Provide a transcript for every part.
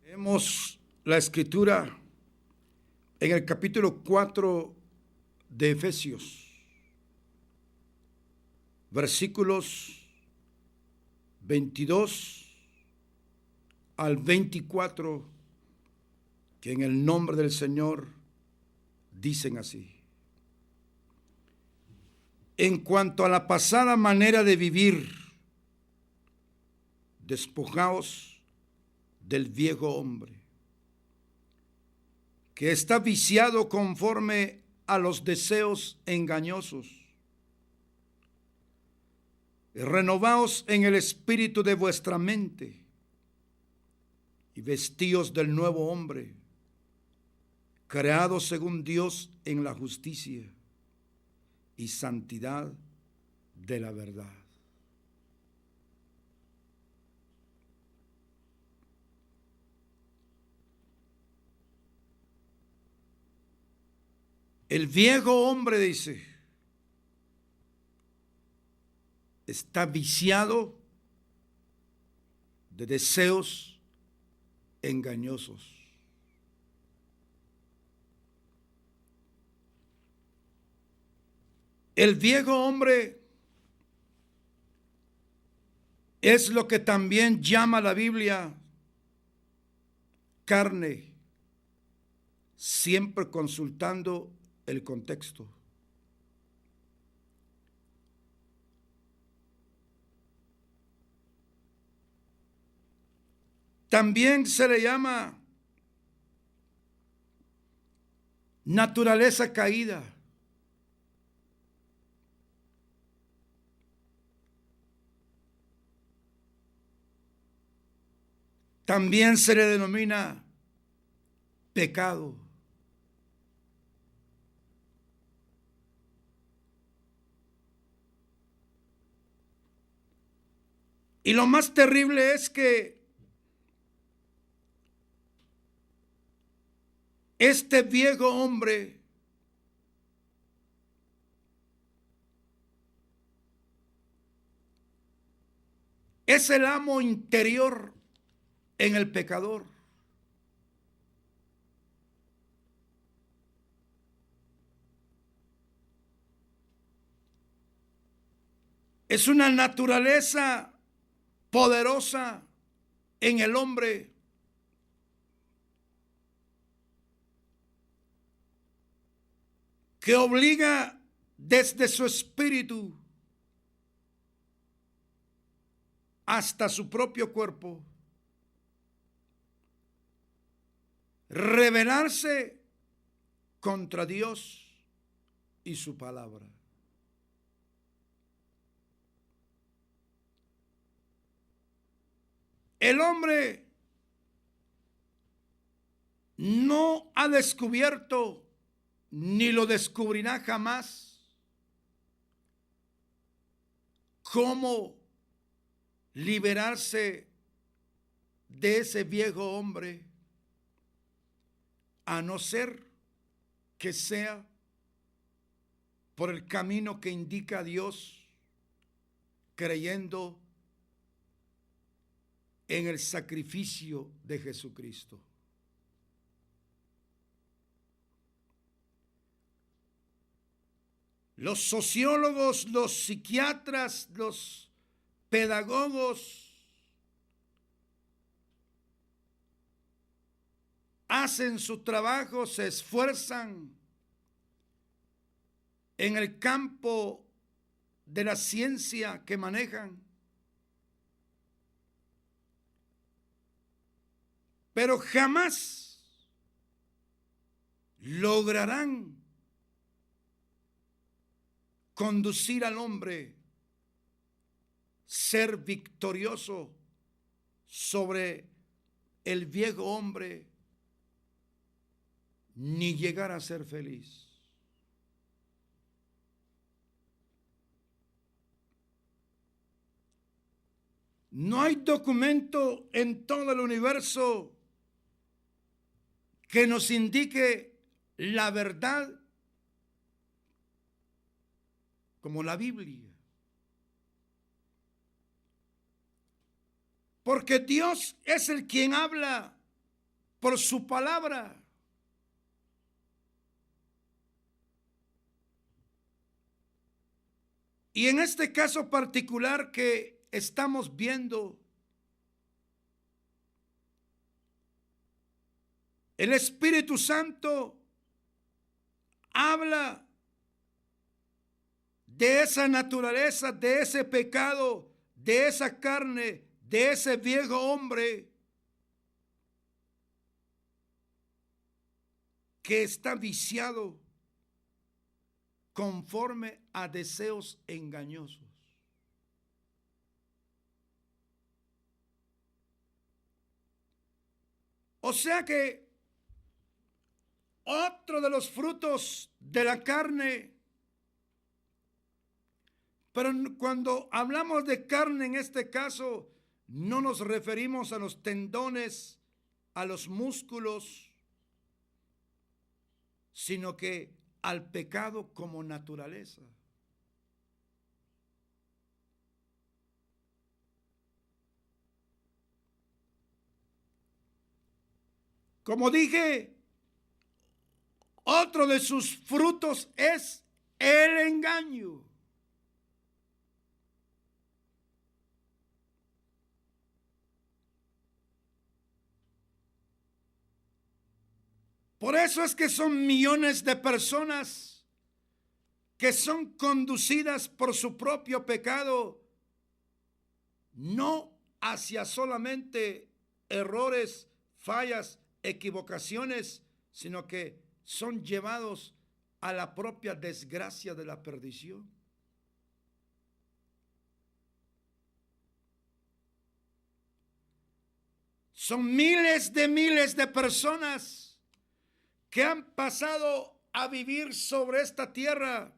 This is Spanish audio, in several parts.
Leemos la escritura en el capítulo 4 de Efesios, versículos 22 al 24, que en el nombre del Señor dicen así: en cuanto a la pasada manera de vivir, despojaos del viejo hombre, que está viciado conforme a los deseos engañosos. Renovaos en el espíritu de vuestra mente y vestíos del nuevo hombre, creado según Dios en la justicia y santidad de la verdad. El viejo hombre, dice, está viciado de deseos engañosos. El viejo hombre es lo que también llama la Biblia carne, siempre consultando el contexto. También se le llama naturaleza caída. También se le denomina pecado. Y lo más terrible es que este viejo hombre es el amo interior en el pecador. Es una naturaleza poderosa en el hombre que obliga desde su espíritu hasta su propio cuerpo rebelarse contra Dios y su palabra. El hombre no ha descubierto ni lo descubrirá jamás cómo liberarse de ese viejo hombre, a no ser que sea por el camino que indica Dios, creyendo en el sacrificio de Jesucristo. Los sociólogos, los psiquiatras, los pedagogos hacen su trabajo, se esfuerzan en el campo de la ciencia que manejan, pero jamás lograrán conducir al hombre ser victorioso sobre el viejo hombre, ni llegar a ser feliz. No hay documento en todo el universo que nos indique la verdad como la Biblia. Porque Dios es el quien habla por su palabra. Y en este caso particular que estamos viendo, el Espíritu Santo habla de esa naturaleza, de ese pecado, de esa carne, de ese viejo hombre que está viciado conforme a deseos engañosos. O sea que otro de los frutos de la carne, pero cuando hablamos de carne en este caso, no nos referimos a los tendones, a los músculos, sino que al pecado como naturaleza. Como dije, otro de sus frutos es el engaño. Por eso es que son millones de personas que son conducidas por su propio pecado, no hacia solamente errores, fallas, equivocaciones, sino que son llevados a la propia desgracia de la perdición. Son miles de personas que han pasado a vivir sobre esta tierra,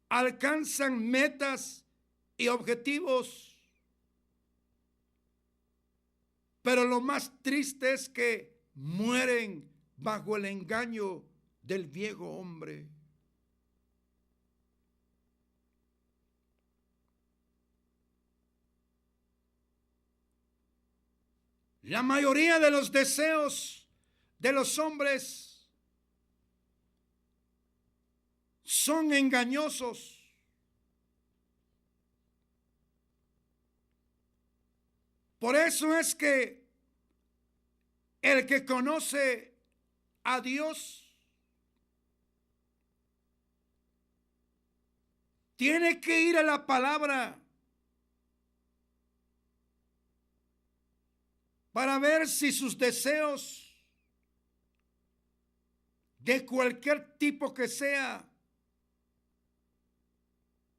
alcanzan metas y objetivos, pero lo más triste es que mueren bajo el engaño del viejo hombre. La mayoría de los deseos de los hombres son engañosos. Por eso es que el que conoce a Dios tiene que ir a la palabra para ver si sus deseos, de cualquier tipo que sea,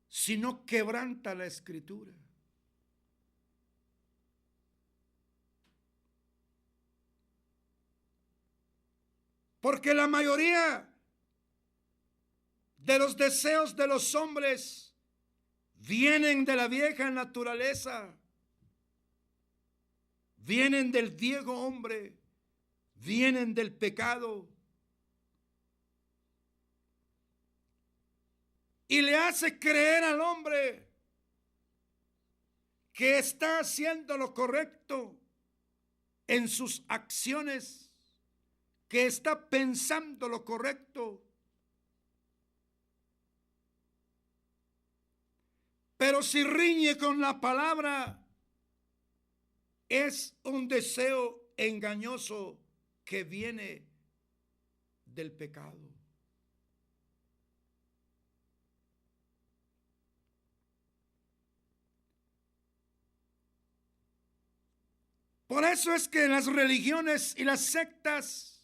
si no quebranta la Escritura. Porque la mayoría de los deseos de los hombres vienen de la vieja naturaleza, vienen del viejo hombre, vienen del pecado. Y le hace creer al hombre que está haciendo lo correcto en sus acciones, que está pensando lo correcto. Pero si riñe con la palabra, es un deseo engañoso que viene del pecado. Por eso es que las religiones y las sectas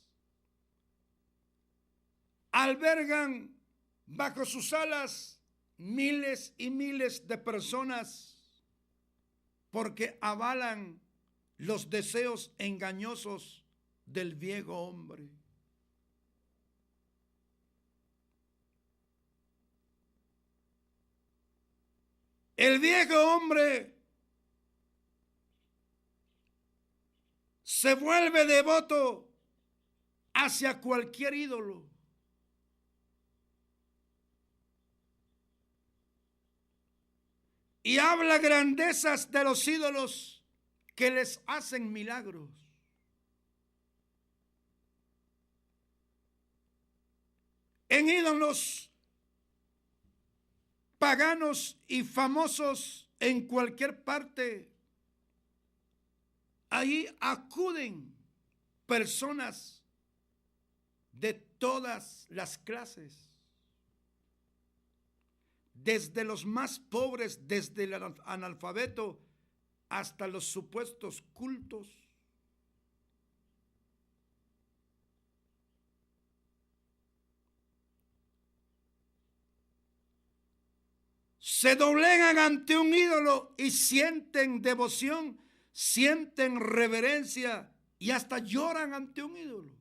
albergan bajo sus alas miles y miles de personas porque avalan los deseos engañosos del viejo hombre. El viejo hombre se vuelve devoto hacia cualquier ídolo. Y habla grandezas de los ídolos que les hacen milagros. en ídolos paganos y famosos en cualquier parte. Ahí acuden personas de todas las clases, desde los más pobres, desde el analfabeto, hasta los supuestos cultos. Se doblegan ante un ídolo y sienten devoción, sienten reverencia y hasta lloran ante un ídolo.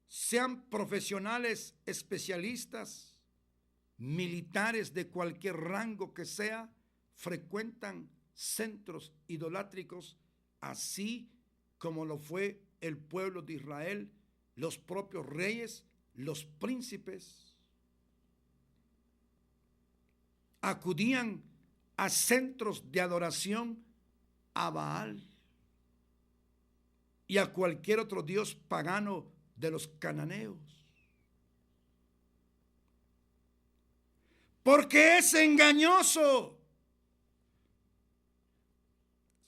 Sean profesionales, especialistas, militares de cualquier rango que sea, frecuentan centros idolátricos, así como lo fue el pueblo de Israel, los propios reyes, los príncipes. Acudían a centros de adoración a Baal y a cualquier otro dios pagano de los cananeos. Porque es engañoso.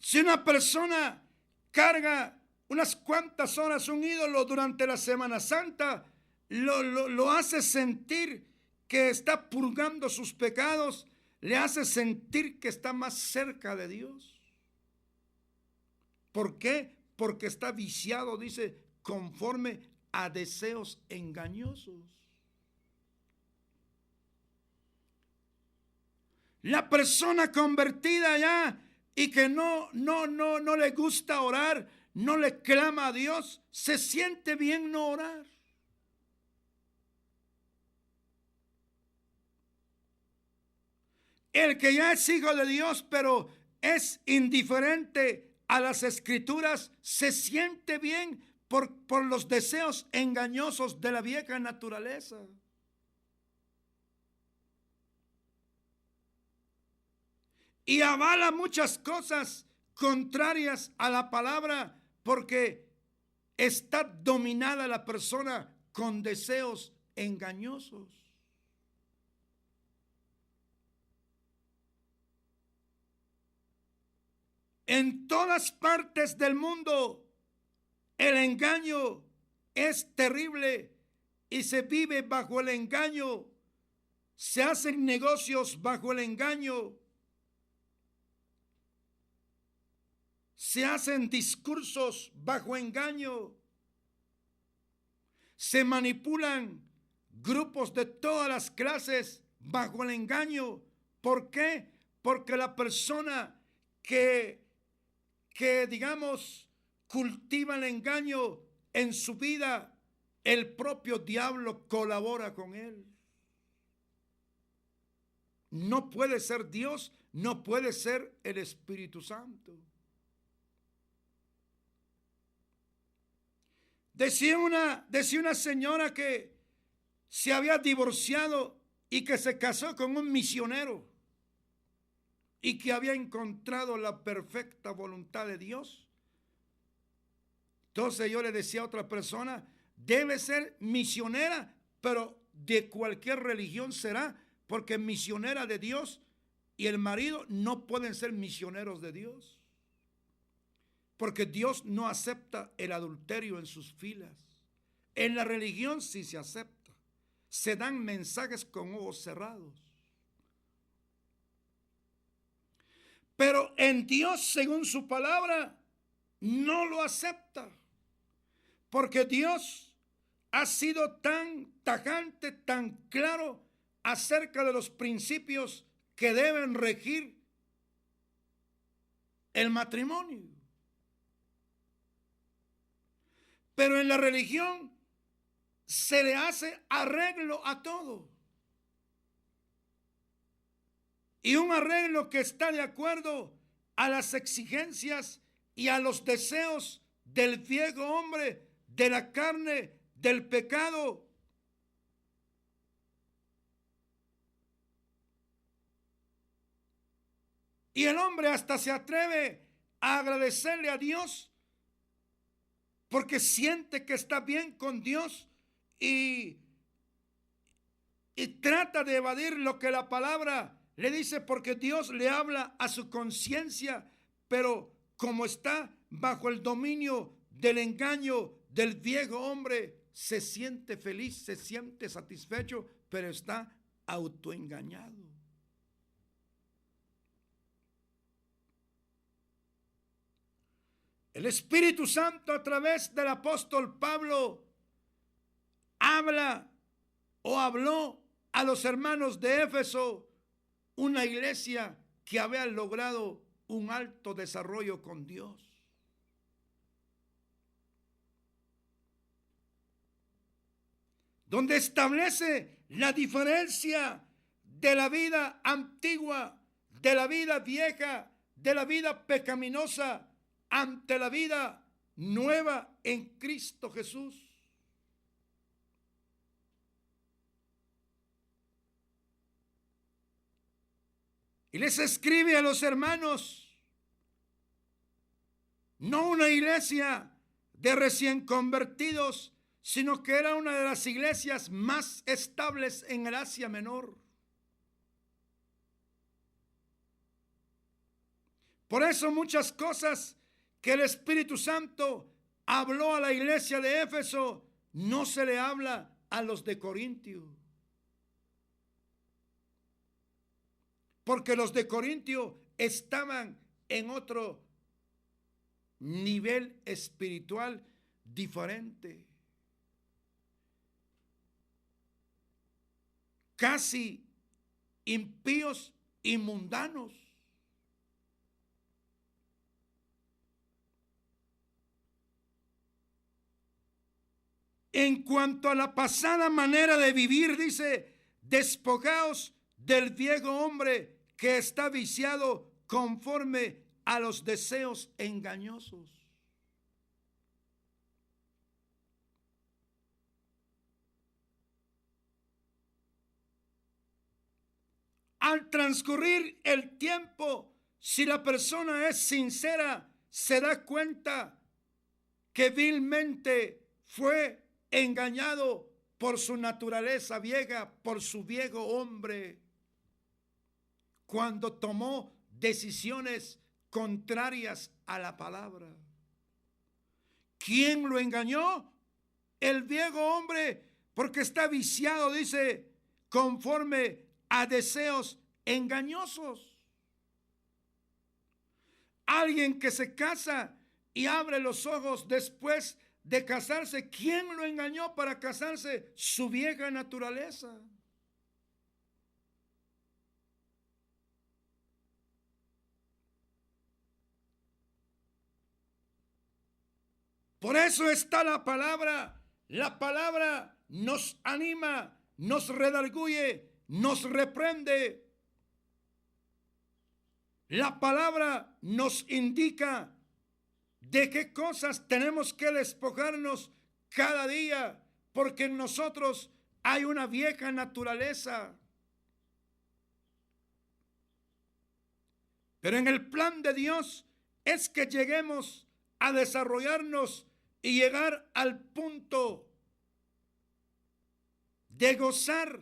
Si una persona carga unas cuantas horas un ídolo durante la Semana Santa, lo hace sentir que está purgando sus pecados, le hace sentir que está más cerca de Dios. ¿Por qué? Porque está viciado, dice, conforme a deseos engañosos. La persona convertida ya y que no le gusta orar, no le clama a Dios, se siente bien no orar. El que ya es hijo de Dios, pero es indiferente a las escrituras, se siente bien por los deseos engañosos de la vieja naturaleza. Y avala muchas cosas contrarias a la palabra porque está dominada la persona con deseos engañosos. En todas partes del mundo el engaño es terrible y se vive bajo el engaño. Se hacen negocios bajo el engaño. Se hacen discursos bajo engaño. Se manipulan grupos de todas las clases bajo el engaño. ¿Por qué? Porque la persona que digamos, cultiva el engaño en su vida, el propio diablo colabora con él. No puede ser Dios, no puede ser el Espíritu Santo. Decía una señora que se había divorciado y que se casó con un misionero y que había encontrado la perfecta voluntad de Dios. Entonces yo le decía a otra persona, debe ser misionera, pero de cualquier religión será, porque misionera de Dios y el marido no pueden ser misioneros de Dios. Porque Dios no acepta el adulterio en sus filas. En la religión sí se acepta. Se dan mensajes con ojos cerrados. Pero en Dios, según su palabra, no lo acepta. Porque Dios ha sido tan tajante, tan claro acerca de los principios que deben regir el matrimonio. Pero en la religión se le hace arreglo a todo. Y un arreglo que está de acuerdo a las exigencias y a los deseos del viejo hombre, de la carne, del pecado. Y el hombre hasta se atreve a agradecerle a Dios porque siente que está bien con Dios y trata de evadir lo que la palabra le dice, porque Dios le habla a su conciencia, pero como está bajo el dominio del engaño del viejo hombre, se siente feliz, se siente satisfecho, pero está autoengañado. El Espíritu Santo, a través del apóstol Pablo, habla o habló a los hermanos de Éfeso, una iglesia que había logrado un alto desarrollo con Dios. Donde establece la diferencia de la vida antigua, de la vida vieja, de la vida pecaminosa, ante la vida nueva en Cristo Jesús. Y les escribe a los hermanos, no una iglesia de recién convertidos, sino que era una de las iglesias más estables en el Asia Menor. Por eso muchas cosas que el Espíritu Santo habló a la iglesia de Éfeso, no se le habla a los de Corintio. Porque los de Corintio estaban en otro nivel espiritual diferente. Casi impíos y mundanos. En cuanto a la pasada manera de vivir, dice, despojaos del viejo hombre que está viciado conforme a los deseos engañosos. Al transcurrir el tiempo, si la persona es sincera, se da cuenta que vilmente fue engañado por su naturaleza vieja, por su viejo hombre, cuando tomó decisiones contrarias a la palabra. ¿Quién lo engañó? El viejo hombre, porque está viciado, dice, conforme a deseos engañosos. Alguien que se casa y abre los ojos después de casarse, ¿quién lo engañó para casarse? Su vieja naturaleza. Por eso está la palabra. La palabra nos anima, nos redarguye, nos reprende. La palabra nos indica de qué cosas tenemos que despojarnos cada día, porque en nosotros hay una vieja naturaleza. Pero en el plan de Dios es que lleguemos a desarrollarnos y llegar al punto de gozar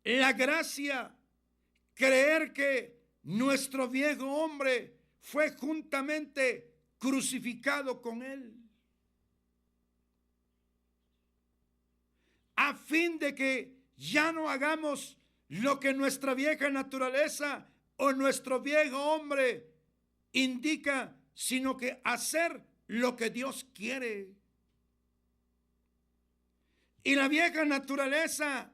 la gracia, creer que nuestro viejo hombre fue juntamente crucificado con él, a fin de que ya no hagamos lo que nuestra vieja naturaleza o nuestro viejo hombre indica, sino que hacer lo que Dios quiere. Y la vieja naturaleza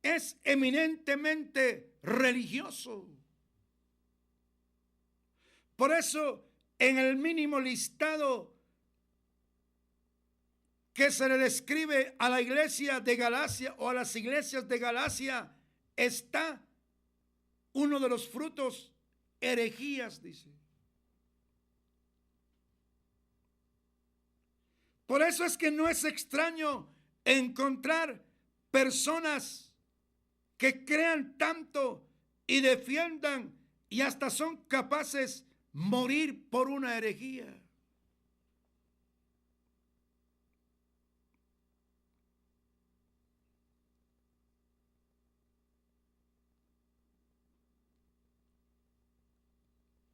es eminentemente religioso. Por eso, en el mínimo listado que se le describe a la iglesia de Galacia o a las iglesias de Galacia, está uno de los frutos, herejías, dice. Por eso es que no es extraño encontrar personas que crean tanto y defiendan y hasta son capaces de morir por una herejía.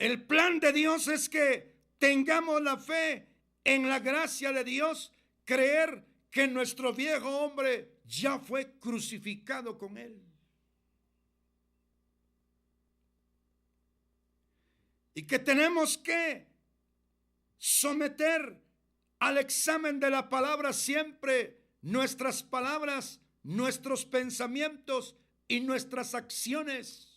El plan de Dios es que tengamos la fe en la gracia de Dios, creer que nuestro viejo hombre ya fue crucificado con él. Y que tenemos que someter al examen de la palabra siempre nuestras palabras, nuestros pensamientos y nuestras acciones,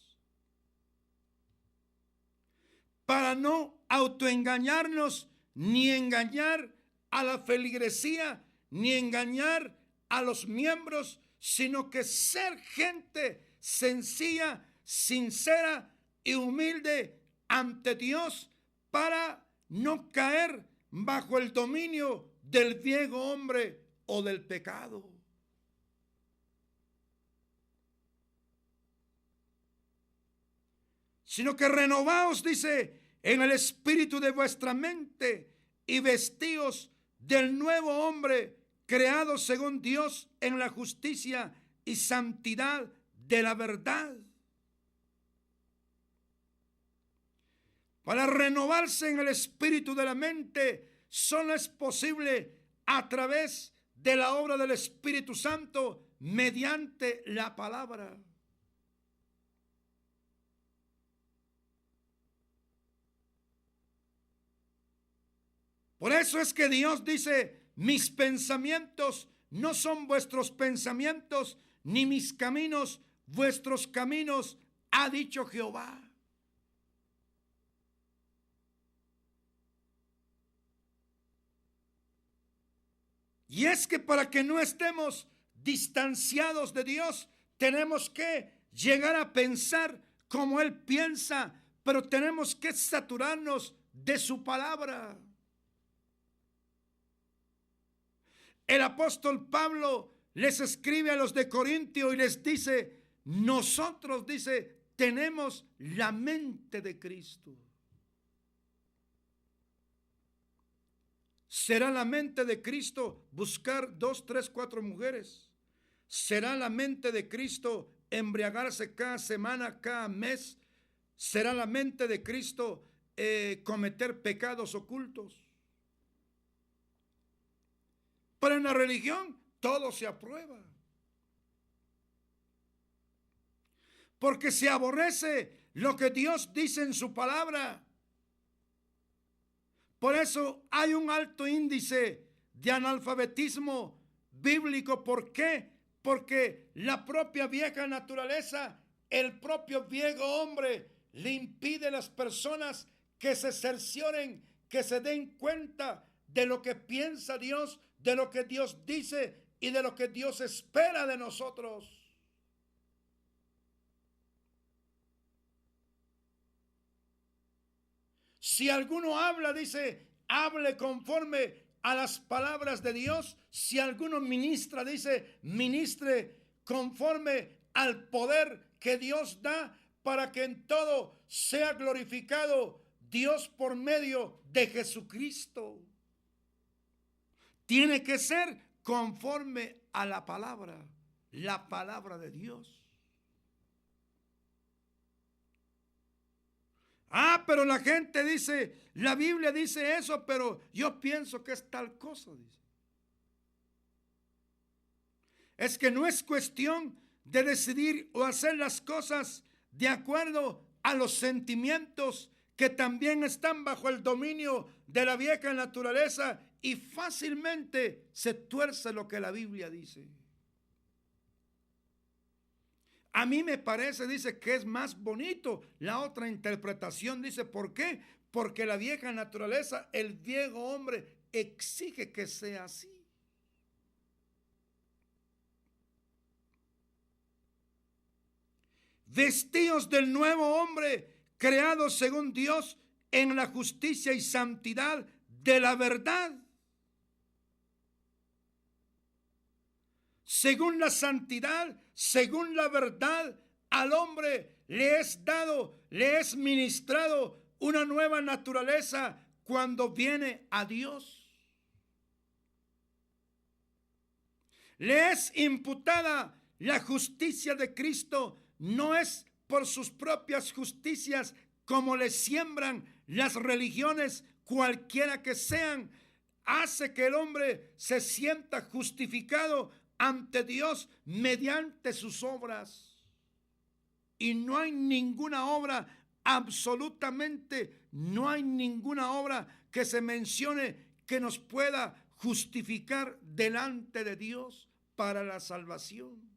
para no autoengañarnos ni engañar a la feligresía, ni engañar a los miembros, sino que ser gente sencilla, sincera y humilde ante Dios, para no caer bajo el dominio del viejo hombre o del pecado. Sino que renovaos, dice, en el espíritu de vuestra mente y vestíos del nuevo hombre, creado según Dios en la justicia y santidad de la verdad. Para renovarse en el espíritu de la mente, solo es posible a través de la obra del Espíritu Santo mediante la palabra. Por eso es que Dios dice: mis pensamientos no son vuestros pensamientos, ni mis caminos vuestros caminos, ha dicho Jehová. Y es que para que no estemos distanciados de Dios, tenemos que llegar a pensar como Él piensa, pero tenemos que saturarnos de su palabra. El apóstol Pablo les escribe a los de Corintio y les dice: nosotros, dice, tenemos la mente de Cristo. ¿Será la mente de Cristo buscar 2, 3, 4 mujeres? ¿Será la mente de Cristo embriagarse cada semana, cada mes? ¿Será la mente de Cristo cometer pecados ocultos? Pero en la religión todo se aprueba, porque se aborrece lo que Dios dice en su palabra. Por eso hay un alto índice de analfabetismo bíblico. ¿Por qué? Porque la propia vieja naturaleza, el propio viejo hombre, le impide a las personas que se cercioren, que se den cuenta de lo que piensa Dios, de lo que Dios dice y de lo que Dios espera de nosotros. Si alguno habla, dice, hable conforme a las palabras de Dios. Si alguno ministra, dice, ministre conforme al poder que Dios da, para que en todo sea glorificado Dios por medio de Jesucristo. Tiene que ser conforme a la palabra de Dios. Ah, pero la gente dice, la Biblia dice eso, pero yo pienso que es tal cosa, dice. Es que no es cuestión de decidir o hacer las cosas de acuerdo a los sentimientos que también están bajo el dominio de la vieja naturaleza, y fácilmente se tuerce lo que la Biblia dice. A mí me parece, dice, que es más bonito la otra interpretación. Dice, ¿por qué? Porque la vieja naturaleza, el viejo hombre, exige que sea así. Vestíos del nuevo hombre, creado según Dios en la justicia y santidad de la verdad. Según la santidad, según la verdad, al hombre le es dado, le es ministrado una nueva naturaleza cuando viene a Dios. Le es imputada la justicia de Cristo. No es por sus propias justicias como le siembran las religiones, cualquiera que sean, hace que el hombre se sienta justificado ante Dios mediante sus obras. Y no hay ninguna obra, absolutamente no hay ninguna obra que se mencione que nos pueda justificar delante de Dios para la salvación.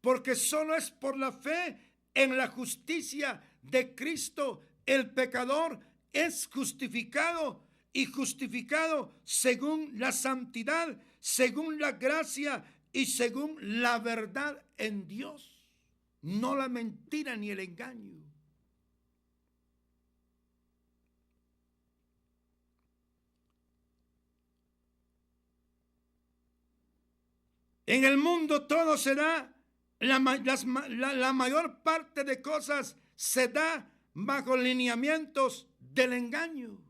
Porque solo es por la fe en la justicia de Cristo el pecador es justificado, y justificado según la santidad, según la gracia y según la verdad en Dios, no la mentira ni el engaño. En el mundo todo se da, la mayor parte de cosas se da bajo lineamientos del engaño.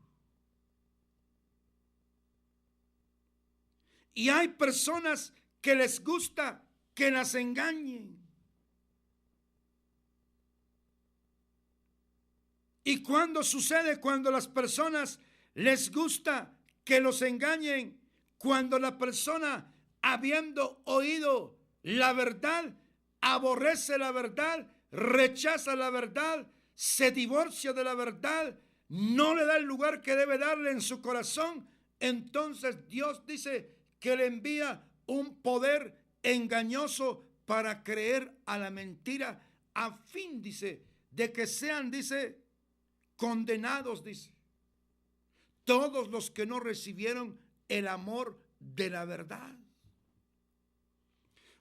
Y hay personas que les gusta que las engañen. Y cuando sucede, cuando las personas les gusta que los engañen, cuando la persona, habiendo oído la verdad, aborrece la verdad, rechaza la verdad, se divorcia de la verdad, no le da el lugar que debe darle en su corazón, entonces Dios dice que le envía un poder engañoso para creer a la mentira, a fin, dice, de que sean, dice, condenados, dice, todos los que no recibieron el amor de la verdad.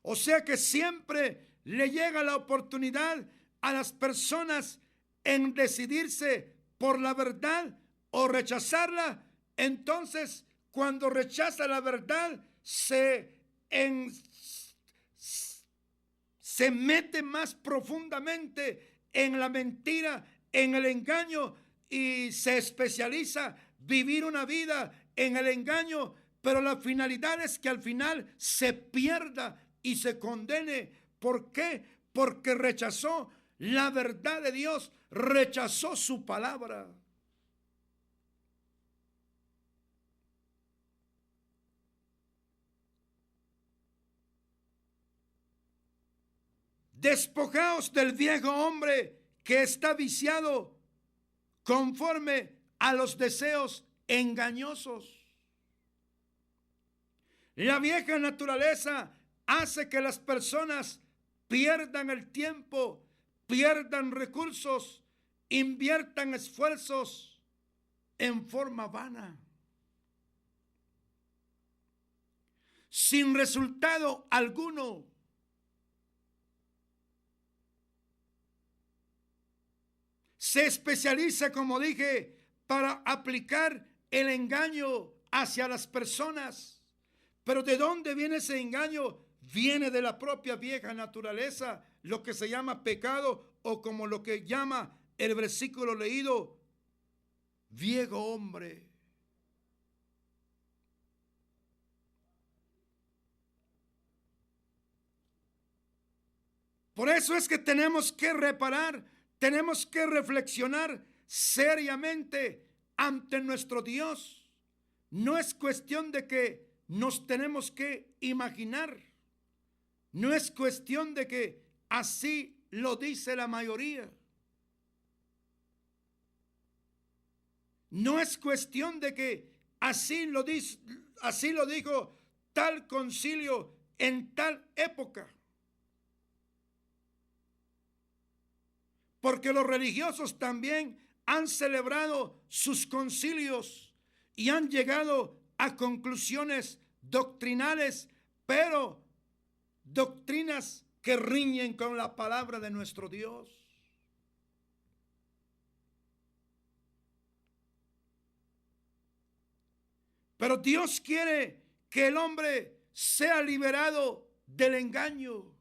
O sea que siempre le llega la oportunidad a las personas en decidirse por la verdad o rechazarla. Entonces, cuando rechaza la verdad, se mete más profundamente en la mentira, en el engaño, y se especializa vivir una vida en el engaño, pero la finalidad es que al final se pierda y se condene. ¿Por qué? Porque rechazó la verdad de Dios, rechazó su palabra. Despojaos del viejo hombre que está viciado conforme a los deseos engañosos. La vieja naturaleza hace que las personas pierdan el tiempo, pierdan recursos, inviertan esfuerzos en forma vana, sin resultado alguno. Se especializa, como dije, para aplicar el engaño hacia las personas. Pero ¿de dónde viene ese engaño? Viene de la propia vieja naturaleza, lo que se llama pecado, o como lo que llama el versículo leído, viejo hombre. Por eso es que tenemos que reparar, tenemos que reflexionar seriamente ante nuestro Dios. No es cuestión de que nos tenemos que imaginar. No es cuestión de que así lo dice la mayoría. No es cuestión de que así lo dijo tal concilio en tal época. Porque los religiosos también han celebrado sus concilios y han llegado a conclusiones doctrinales, pero doctrinas que riñen con la palabra de nuestro Dios. Pero Dios quiere que el hombre sea liberado del engaño.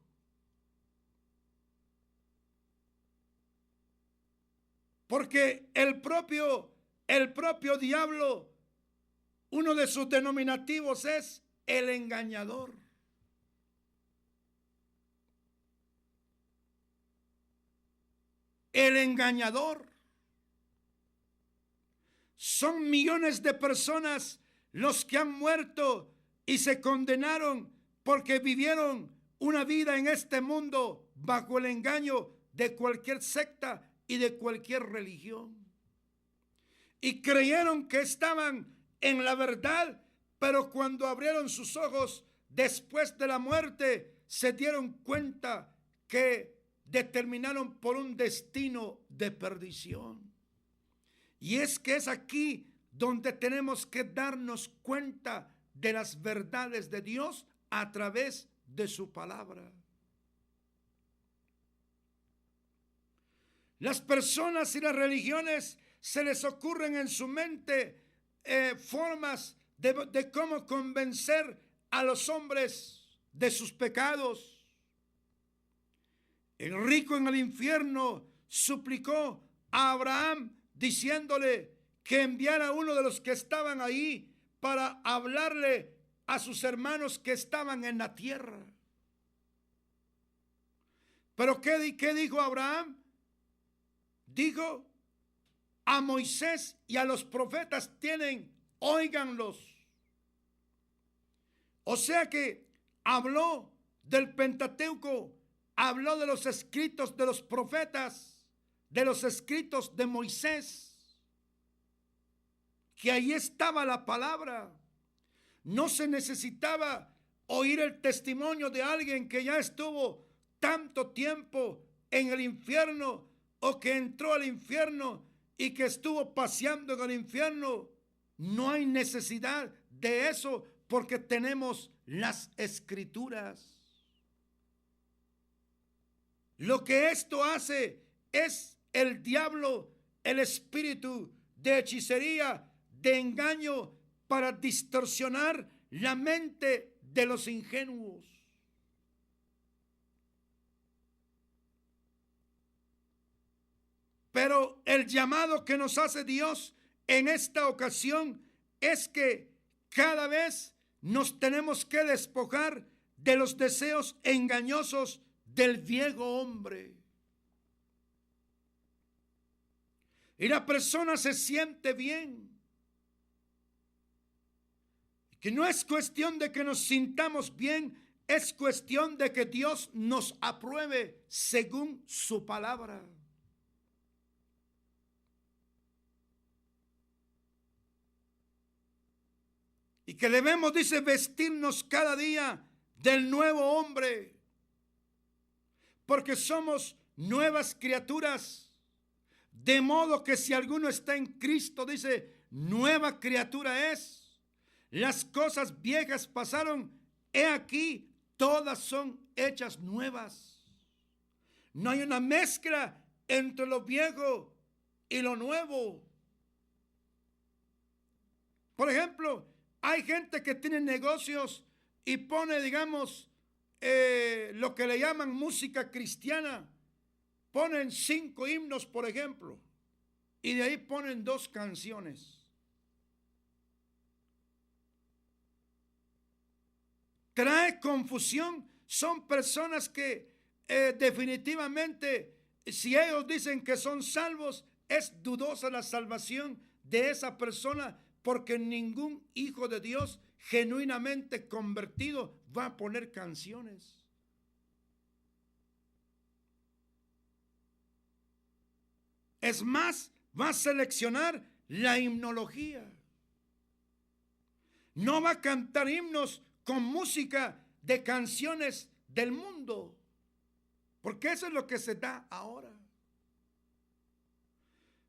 Porque el propio diablo, uno de sus denominativos es el engañador. el engañador. Son millones de personas los que han muerto y se condenaron porque vivieron una vida en este mundo bajo el engaño de cualquier secta y de cualquier religión. Y creyeron que estaban en la verdad, pero cuando abrieron sus ojos después de la muerte, se dieron cuenta que determinaron por un destino de perdición. Y es que es aquí donde tenemos que darnos cuenta de las verdades de Dios a través de su palabra. Las personas y las religiones se les ocurren en su mente formas de cómo convencer a los hombres de sus pecados. El rico en el infierno suplicó a Abraham diciéndole que enviara a uno de los que estaban ahí para hablarle a sus hermanos que estaban en la tierra. Pero ¿qué dijo Abraham? Dijo: a Moisés y a los profetas tienen, óiganlos. O sea que habló del Pentateuco, habló de los escritos de los profetas, de los escritos de Moisés, que ahí estaba la palabra. No se necesitaba oír el testimonio de alguien que ya estuvo tanto tiempo en el infierno o que entró al infierno y que estuvo paseando en el infierno. No hay necesidad de eso porque tenemos las escrituras. Lo que esto hace es el diablo, el espíritu de hechicería, de engaño, para distorsionar la mente de los ingenuos. Pero el llamado que nos hace Dios en esta ocasión es que cada vez nos tenemos que despojar de los deseos engañosos del viejo hombre. Y la persona se siente bien. Que no es cuestión de que nos sintamos bien, es cuestión de que Dios nos apruebe según su palabra. Y que debemos, dice, vestirnos cada día del nuevo hombre, porque somos nuevas criaturas. De modo que si alguno está en Cristo, dice, nueva criatura es. Las cosas viejas pasaron, he aquí, todas son hechas nuevas. No hay una mezcla entre lo viejo y lo nuevo. Por ejemplo, hay gente que tiene negocios y pone, digamos, lo que le llaman música cristiana. Ponen 5 himnos, por ejemplo, y de ahí ponen 2 canciones. Trae confusión. Son personas que definitivamente, si ellos dicen que son salvos, es dudosa la salvación de esa persona, porque ningún hijo de Dios genuinamente convertido va a poner canciones. Es más, va a seleccionar la himnología. No va a cantar himnos con música de canciones del mundo, porque eso es lo que se da ahora.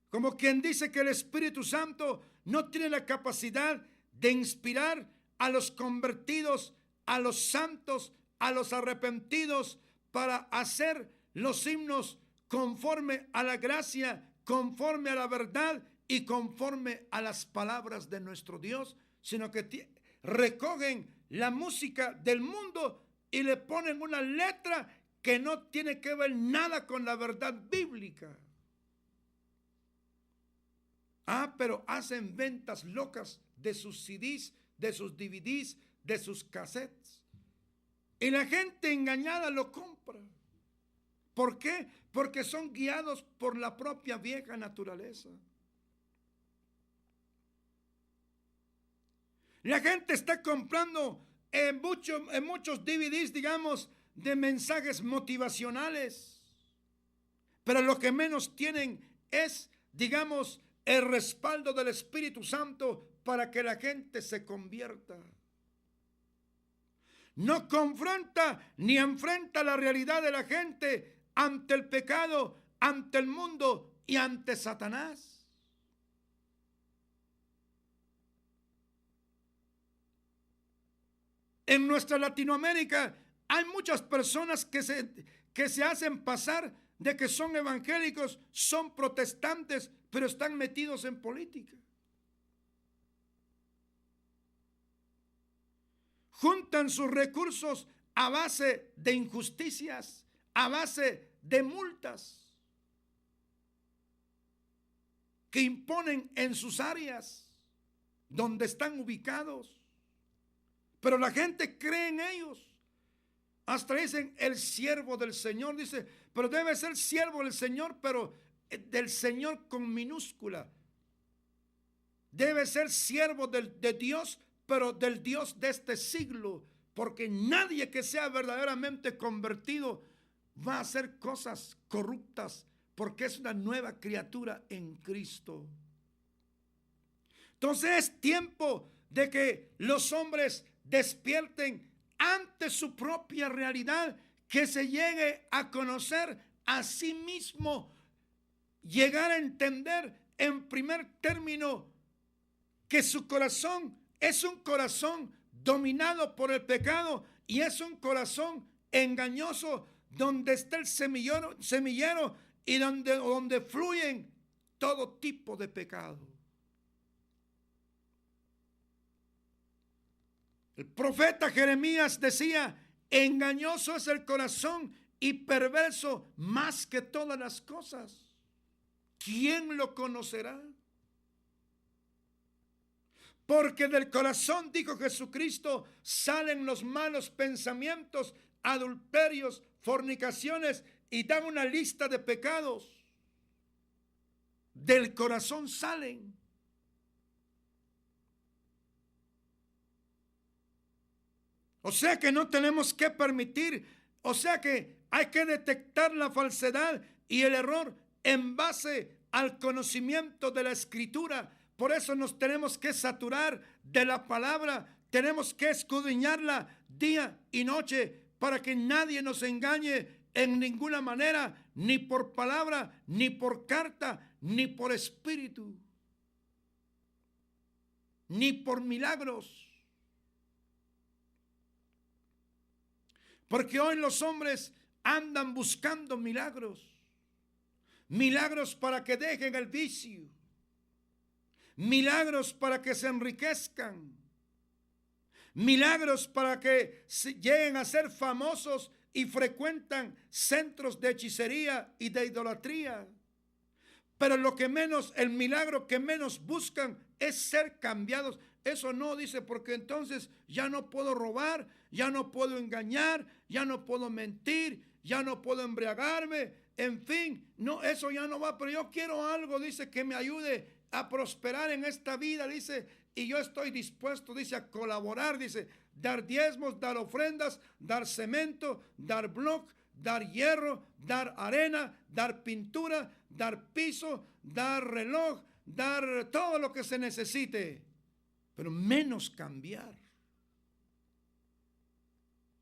Como quien dice que el Espíritu Santo no tiene la capacidad de inspirar a los convertidos, a los santos, a los arrepentidos, para hacer los himnos conforme a la gracia, conforme a la verdad y conforme a las palabras de nuestro Dios, sino que recogen la música del mundo y le ponen una letra que no tiene que ver nada con la verdad bíblica. Pero hacen ventas locas de sus CDs, de sus DVDs, de sus cassettes. Y la gente engañada lo compra. ¿Por qué? Porque son guiados por la propia vieja naturaleza. La gente está comprando en muchos DVDs, digamos, de mensajes motivacionales, pero lo que menos tienen es, digamos, el respaldo del Espíritu Santo para que la gente se convierta. No confronta ni enfrenta la realidad de la gente ante el pecado, ante el mundo y ante Satanás. En nuestra Latinoamérica hay muchas personas que se hacen pasar de que son evangélicos, son protestantes, pero están metidos en política. Juntan sus recursos a base de injusticias, a base de multas que imponen en sus áreas donde están ubicados. Pero la gente cree en ellos. Hasta dicen el siervo del Señor, dice, pero debe ser siervo del Señor, pero del Señor con minúscula. Debe ser siervo de Dios, pero del Dios de este siglo, porque nadie que sea verdaderamente convertido va a hacer cosas corruptas, porque es una nueva criatura en Cristo. Entonces es tiempo de que los hombres despierten ante su propia realidad, que se llegue a conocer a sí mismo, llegar a entender en primer término que su corazón es un corazón dominado por el pecado y es un corazón engañoso donde está el semillero y donde fluyen todo tipo de pecado. El profeta Jeremías decía, engañoso es el corazón y perverso más que todas las cosas. ¿Quién lo conocerá? Porque del corazón, dijo Jesucristo, salen los malos pensamientos, adulterios, fornicaciones, y dan una lista de pecados. Del corazón salen. O sea que no tenemos que permitir, o sea que hay que detectar la falsedad y el error en base al conocimiento de la Escritura. Por eso nos tenemos que saturar de la palabra, tenemos que escudriñarla día y noche para que nadie nos engañe en ninguna manera, ni por palabra, ni por carta, ni por espíritu, ni por milagros. Porque hoy los hombres andan buscando milagros. Milagros para que dejen el vicio. Milagros para que se enriquezcan. Milagros para que lleguen a ser famosos y frecuentan centros de hechicería y de idolatría. Pero el milagro que menos buscan es ser cambiados. Eso no, dice, porque entonces ya no puedo robar, ya no puedo engañar, ya no puedo mentir, ya no puedo embriagarme, en fin, no, eso ya no va, pero yo quiero algo, dice, que me ayude a prosperar en esta vida, dice, y yo estoy dispuesto, dice, a colaborar, dice, dar diezmos, dar ofrendas, dar cemento, dar bloc, dar hierro, dar arena, dar pintura, dar piso, dar reloj, dar todo lo que se necesite, pero menos cambiar.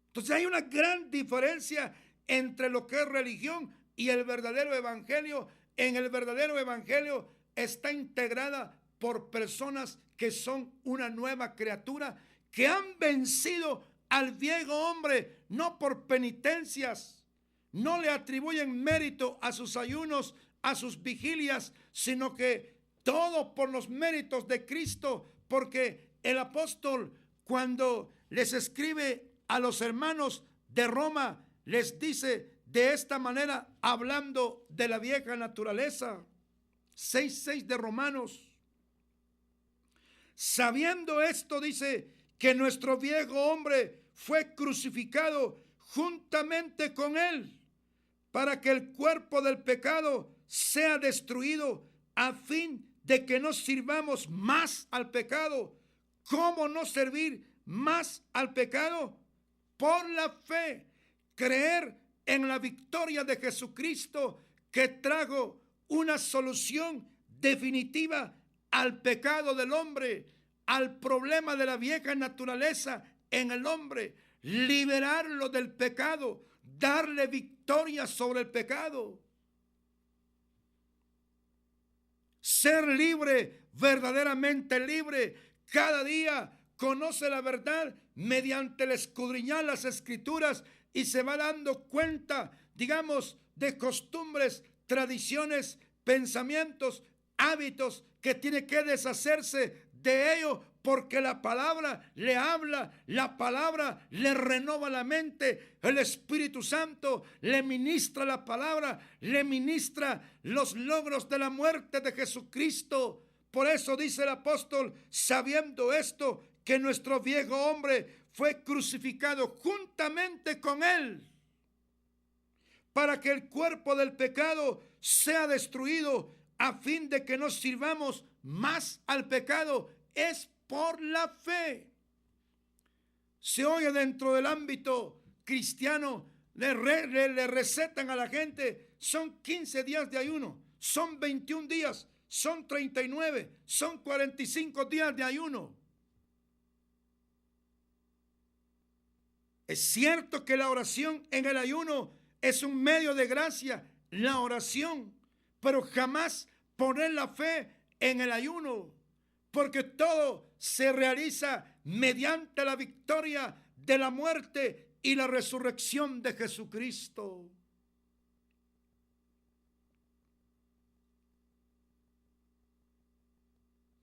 Entonces hay una gran diferencia entre lo que es religión y el verdadero evangelio. En el verdadero evangelio está integrada por personas que son una nueva criatura, que han vencido al viejo hombre, no por penitencias, no le atribuyen mérito a sus ayunos, a sus vigilias, sino que todo por los méritos de Cristo, porque el apóstol, cuando les escribe a los hermanos de Roma, les dice de esta manera, hablando de la vieja naturaleza, 6:6 de Romanos. Sabiendo esto, dice, que nuestro viejo hombre fue crucificado juntamente con él, para que el cuerpo del pecado sea destruido, a fin de que no sirvamos más al pecado. ¿Cómo no servir más al pecado? Por la fe, creer en la victoria de Jesucristo, que trajo una solución definitiva al pecado del hombre, al problema de la vieja naturaleza en el hombre, liberarlo del pecado, darle victoria sobre el pecado. Ser libre, verdaderamente libre. Cada día conoce la verdad mediante el escudriñar las escrituras y se va dando cuenta, digamos, de costumbres, tradiciones, pensamientos, hábitos que tiene que deshacerse de ello, porque la palabra le habla, la palabra le renova la mente, el Espíritu Santo le ministra la palabra, le ministra los logros de la muerte de Jesucristo. Por eso dice el apóstol, sabiendo esto, que nuestro viejo hombre fue crucificado juntamente con él, para que el cuerpo del pecado sea destruido, a fin de que no sirvamos más al pecado. Es por la fe. Se oye dentro del ámbito cristiano, le recetan a la gente, son 15 días de ayuno, son 21 días, son 39, son 45 días de ayuno. Es cierto que la oración en el ayuno es un medio de gracia, la oración, pero jamás poner la fe en el ayuno, porque todo se realiza mediante la victoria de la muerte y la resurrección de Jesucristo.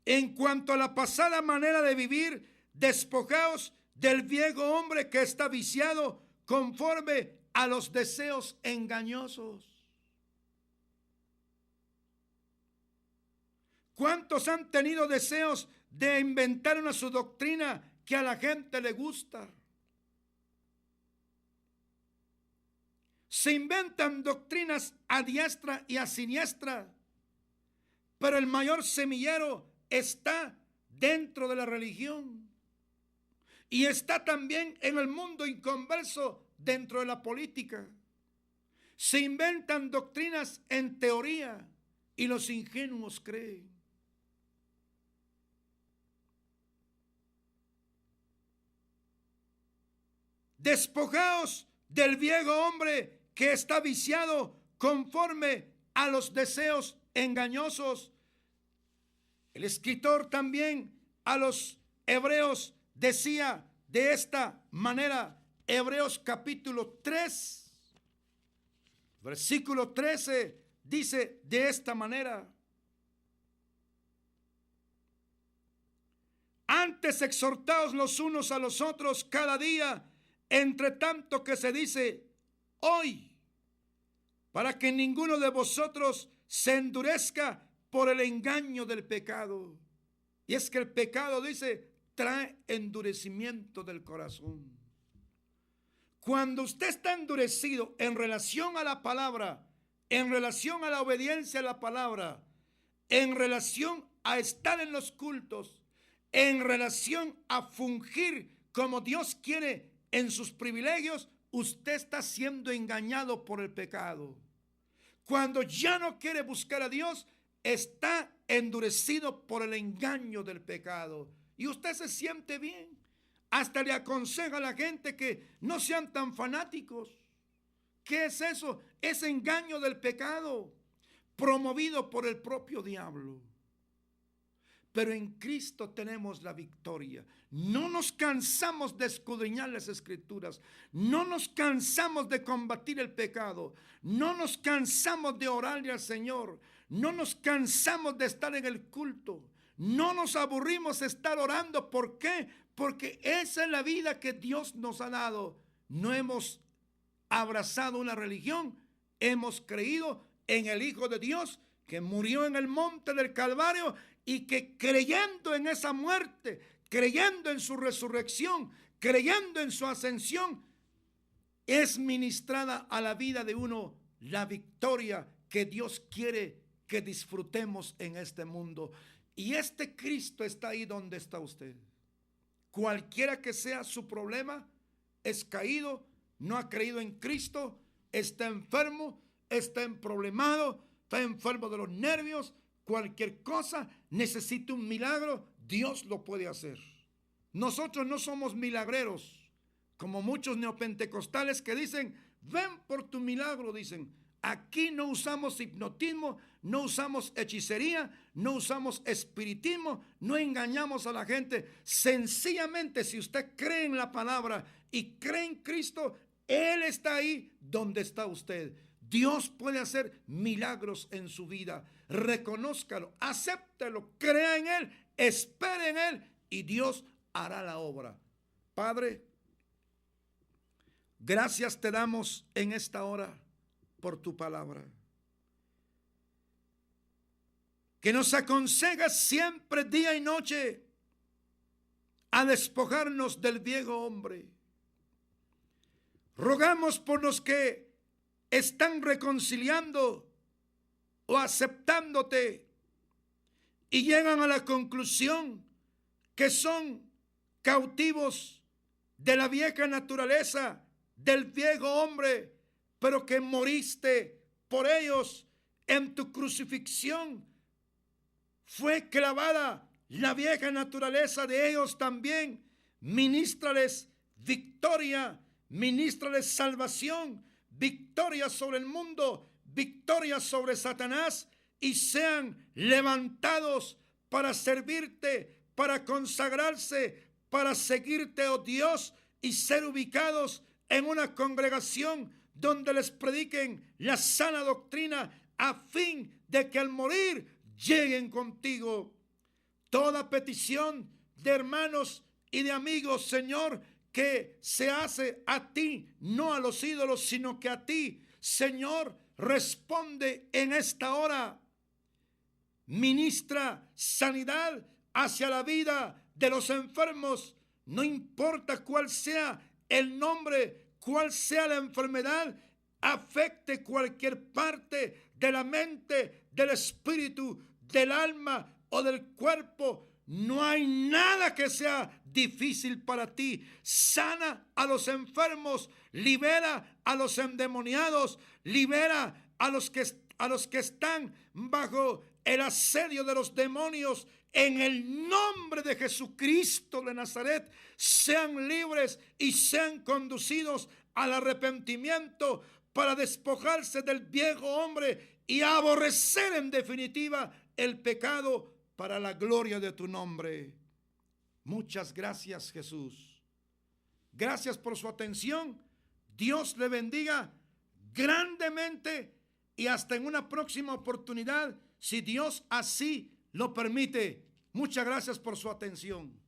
En cuanto a la pasada manera de vivir, despojaos del viejo hombre que está viciado conforme a los deseos engañosos. ¿Cuántos han tenido deseos de inventar una su doctrina que a la gente le gusta? Se inventan doctrinas a diestra y a siniestra, pero el mayor semillero está dentro de la religión y está también en el mundo inconverso dentro de la política. Se inventan doctrinas en teoría y los ingenuos creen. Despojaos del viejo hombre que está viciado conforme a los deseos engañosos. El escritor también a los hebreos decía de esta manera, Hebreos capítulo 3, versículo 13, dice de esta manera: antes exhortaos los unos a los otros cada día, entre tanto que se dice hoy, para que ninguno de vosotros se endurezca por el engaño del pecado. Y es que el pecado, dice, trae endurecimiento del corazón. Cuando usted está endurecido en relación a la palabra, en relación a la obediencia a la palabra, en relación a estar en los cultos, en relación a fungir como Dios quiere en sus privilegios, usted está siendo engañado por el pecado. Cuando ya no quiere buscar a Dios, está endurecido por el engaño del pecado. Y usted se siente bien. Hasta le aconseja a la gente que no sean tan fanáticos. ¿Qué es eso? Es engaño del pecado, promovido por el propio diablo. Pero en Cristo tenemos la victoria. No nos cansamos de escudriñar las escrituras. No nos cansamos de combatir el pecado. No nos cansamos de orarle al Señor. No nos cansamos de estar en el culto. No nos aburrimos de estar orando. ¿Por qué? Porque esa es la vida que Dios nos ha dado. No hemos abrazado una religión. Hemos creído en el Hijo de Dios que murió en el monte del Calvario y que creyendo en esa muerte, creyendo en su resurrección, creyendo en su ascensión, es ministrada a la vida de uno la victoria que Dios quiere que disfrutemos en este mundo. Y este Cristo está ahí donde está usted. Cualquiera que sea su problema, es caído, no ha creído en Cristo, está enfermo, está emproblemado, está enfermo de los nervios, cualquier cosa, necesita un milagro, Dios lo puede hacer. Nosotros no somos milagreros, como muchos neopentecostales que dicen, ven por tu milagro, dicen. Aquí no usamos hipnotismo, no usamos hechicería, no usamos espiritismo, no engañamos a la gente. Sencillamente, si usted cree en la palabra y cree en Cristo, Él está ahí donde está usted. Dios puede hacer milagros en su vida. Reconózcalo, acéptelo, crea en Él, espere en Él y Dios hará la obra. Padre, gracias te damos en esta hora por tu palabra, que nos aconseja siempre día y noche a despojarnos del viejo hombre. Rogamos por los que están reconciliando o aceptándote y llegan a la conclusión que son cautivos de la vieja naturaleza, del viejo hombre, pero que moriste por ellos en tu crucifixión. Fue clavada la vieja naturaleza de ellos también. Ministrales victoria, ministrales salvación, victoria sobre el mundo, victoria sobre Satanás, y sean levantados para servirte, para consagrarse, para seguirte, oh Dios, y ser ubicados en una congregación donde les prediquen la sana doctrina, a fin de que al morir lleguen contigo. Toda petición de hermanos y de amigos, Señor, que se hace a ti, no a los ídolos, sino que a ti, Señor, responde en esta hora. Ministra sanidad hacia la vida de los enfermos, no importa cuál sea el nombre, cuál sea la enfermedad, afecte cualquier parte de la mente, del espíritu, del alma o del cuerpo. No hay nada que sea difícil para ti. Sana a los enfermos, libera a los endemoniados, libera a los que están bajo el asedio de los demonios. En el nombre de Jesucristo de Nazaret, sean libres y sean conducidos al arrepentimiento para despojarse del viejo hombre y aborrecer en definitiva el pecado para la gloria de tu nombre. Muchas gracias, Jesús. Gracias por su atención. Dios le bendiga grandemente y hasta en una próxima oportunidad, si Dios así lo permite. Muchas gracias por su atención.